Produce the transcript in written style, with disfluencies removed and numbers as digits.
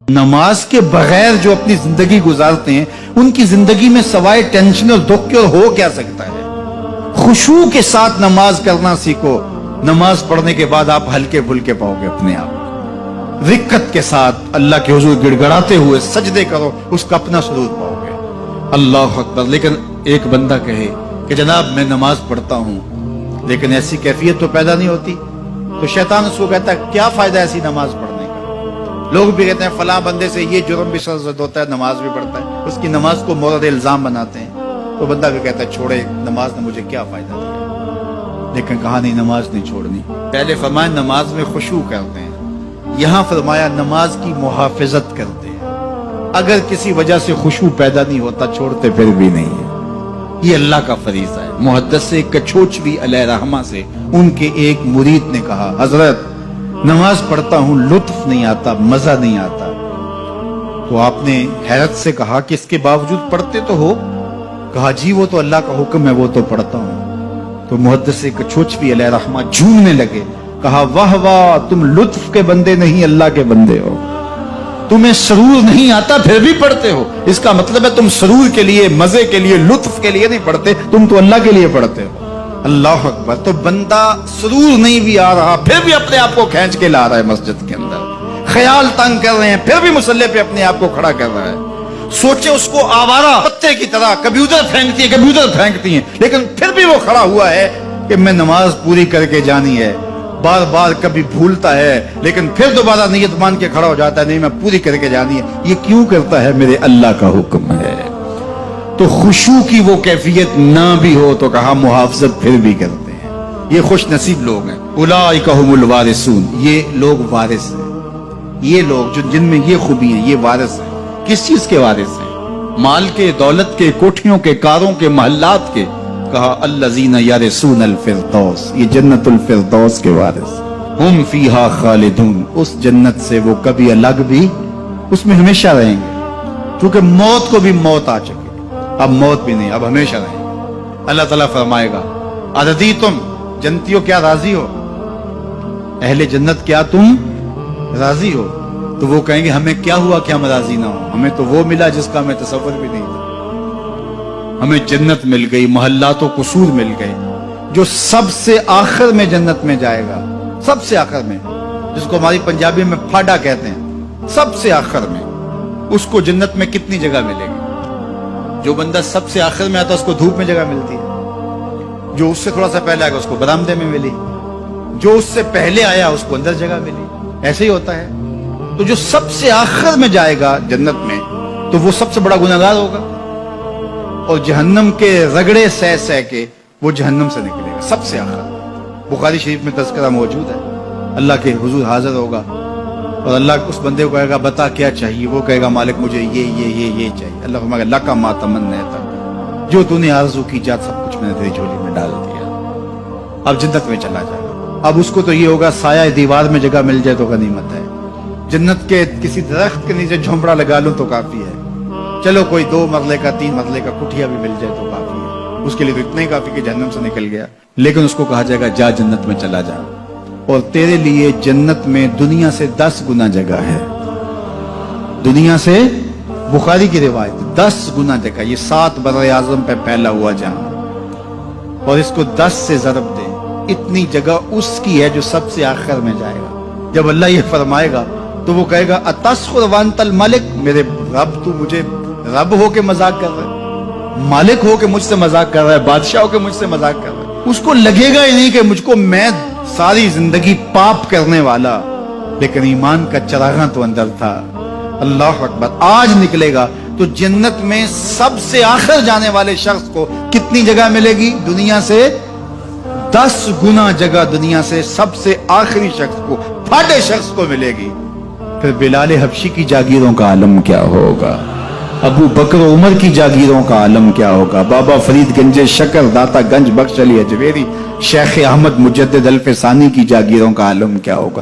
نماز کے بغیر جو اپنی زندگی گزارتے ہیں ان کی زندگی میں سوائے ٹینشن اور دکھ کے ہو کیا سکتا ہے؟ خشوع کے ساتھ نماز کرنا سیکھو. نماز پڑھنے کے بعد آپ ہلکے پھلکے پاؤ گے اپنے آپ. رکت کے ساتھ اللہ کے حضور گڑ گڑاتے ہوئے سجدے کرو, اس کا اپنا سرور پاؤ گے. اللہ اکبر. لیکن ایک بندہ کہے کہ جناب میں نماز پڑھتا ہوں لیکن ایسی کیفیت تو پیدا نہیں ہوتی, تو شیطان اس کو کہتا ہے کیا فائدہ ایسی نماز پڑھنے کا. لوگ بھی کہتے ہیں فلاں بندے سے یہ جرم بھی سرزد ہوتا ہے, نماز بھی پڑھتا ہے, اس کی نماز کو مورد الزام بناتے ہیں. تو بندہ بھی کہتا ہے چھوڑے, نماز نے مجھے کیا فائدہ دیا. لیکن کہا نہیں, نماز نہیں چھوڑنی. پہلے فرمایا نماز میں خشوع کرتے ہیں, یہاں فرمایا نماز کی محافظت کرتے ہیں. اگر کسی وجہ سے خشوع پیدا نہیں ہوتا چھوڑتے پھر بھی نہیں ہے. یہ اللہ کا فریضہ ہے. محدث کچھوچوی علیہ رحمہ سے ان کے ایک مرید نے کہا حضرت نماز پڑھتا ہوں لطف نہیں آتا, مزہ نہیں آتا. تو آپ نے حیرت سے کہا کہ اس کے باوجود پڑھتے تو ہو؟ کہا جی وہ تو اللہ کا حکم ہے, وہ تو پڑھتا ہوں. تو محدث کچھوچوی علیہ رحمہ جھومنے لگے, کہا واہ واہ تم لطف کے بندے نہیں اللہ کے بندے ہو. تمہیں سرور نہیں آتا پھر بھی پڑھتے ہو, اس کا مطلب ہے تم سرور کے لیے, مزے کے لیے, لطف کے لیے نہیں پڑھتے, تم تو اللہ کے لیے پڑھتے ہو. اللہ اکبر. تو بندہ سرور نہیں بھی آ رہا پھر بھی اپنے آپ کو کھینچ کے لا رہا ہے مسجد کے اندر. خیال تنگ کر رہے ہیں پھر بھی مصلی پہ اپنے آپ کو کھڑا کر رہا ہے. سوچے اس کو آوارہ پتے کی طرح کبھی ادھر پھینکتی ہے کبھی ادھر پھینکتی ہیں, لیکن پھر بھی وہ کھڑا ہوا ہے کہ میں نماز پوری کر کے جانی ہے. بار بار کبھی بھولتا ہے لیکن پھر دوبارہ نیت مان کے کھڑا ہو جاتا ہے, نہیں میں پوری کر کے جانی ہے. یہ کیوں کرتا ہے؟ میرے اللہ کا حکم ہے. تو خشوع کی وہ کیفیت نہ بھی ہو تو کہا محافظت پھر بھی کرتے ہیں. یہ خوش نصیب لوگ ہیں. اولئک هم الوارثون, یہ لوگ وارث ہیں. یہ لوگ جن میں یہ خوبی ہیں یہ وارث ہیں. کس چیز کے وارث ہیں؟ مال کے, دولت کے, کوٹھیوں کے, کاروں کے, محلات کے. کہا الذین یرثون الفردوس, یہ جنت الفردوس کے وارث. ہم فیہا خالدون, اس جنت سے وہ کبھی الگ بھی اس میں ہمیشہ رہیں گے. کیونکہ موت کو بھی موت آ چکی, اب موت بھی نہیں, اب ہمیشہ رہیں گے. اللہ تعالیٰ فرمائے گا عددی تم جنتیوں کیا راضی ہو؟ اہل جنت کیا تم راضی ہو؟ تو وہ کہیں گے ہمیں کیا ہوا کہ ہم راضی نہ ہوں, ہمیں تو وہ ملا جس کا ہمیں تصور بھی نہیں تھا. ہمیں جنت مل گئی, محلات و قصور مل گئے. جو سب سے آخر میں جنت میں جائے گا, سب سے آخر میں, جس کو ہماری پنجابی میں پھاڑا کہتے ہیں, سب سے آخر میں, اس کو جنت میں کتنی جگہ ملے گی؟ جو بندہ سب سے آخر میں آتا اس کو دھوپ میں جگہ ملتی ہے, جو اس سے تھوڑا سا پہلے آئے گا اس کو برآمدے میں ملی, جو اس سے پہلے آیا اس کو اندر جگہ ملی. ایسے ہی ہوتا ہے. تو جو سب سے آخر میں جائے گا جنت میں تو وہ سب سے بڑا گناہگار ہوگا, اور جہنم کے رگڑے سہ سہ کے وہ جہنم سے نکلے گا سب سے آخر. بخاری شریف میں تذکرہ موجود ہے. اللہ کے حضور حاضر ہوگا اور اللہ اس بندے کو کہے گا بتا کیا چاہیے؟ وہ کہے گا مالک مجھے یہ چاہیے. اللہ فرمائے گا لکا ما تمنیت, جو تو نے آرزو کی جات سب کچھ میں نے تیری جھولی میں ڈال دیا, اب جنت میں چلا جائے. اب اس کو تو یہ ہوگا سایہ دیوار میں جگہ مل جائے تو غنیمت ہے, جنت کے کسی درخت کے نیچے جھونپڑا لگا لوں تو کافی ہے, چلو کوئی 2 مرلے کا 3 مرلے کا کٹھیا بھی مل جائے تو کافی ہے. اس کے لیے تو اتنا ہی کافی کہ جہنم سے نکل گیا. لیکن اس کو کہا جائے گا جا جنت میں چلا جا, اور تیرے لیے جنت میں دنیا سے 10 گنا جگہ ہے. دنیا سے, بخاری کی روایت, 10 گنا جگہ. یہ 7 بر اعظم پہ پھیلا ہوا جہاں, اور اس کو 10 سے ضرب دے, اتنی جگہ اس کی ہے جو سب سے آخر میں جائے گا. جب اللہ یہ فرمائے گا تو وہ کہے گا اتسخر وانت الملک, میرے رب تو مجھے رب ہو کے مذاق کر رہا ہے, مالک ہو کے مجھ سے مذاق کر رہا ہے, بادشاہ ہو کے مجھ سے مذاق کر رہا ہے. اس کو لگے گا ہی نہیں کہ مجھ کو, میں ساری زندگی پاپ کرنے والا لیکن ایمان کا چراغاں تو اندر تھا. اللہ اکبر. آج نکلے گا تو جنت میں سب سے آخر جانے والے شخص کو کتنی جگہ ملے گی؟ دنیا سے 10 گنا جگہ دنیا سے سب سے آخری شخص کو, پھاٹے شخص کو ملے گی. پھر بلال حبشی کی جاگیروں کا عالم کیا ہوگا, ابو بکر و عمر کی جاگیروں کا عالم کیا ہوگا, بابا فرید گنج شکر داتا گنج بخش علی اجویری, شیخ احمد مجدد الفسانی کی جاگیروں کا عالم کیا ہوگا.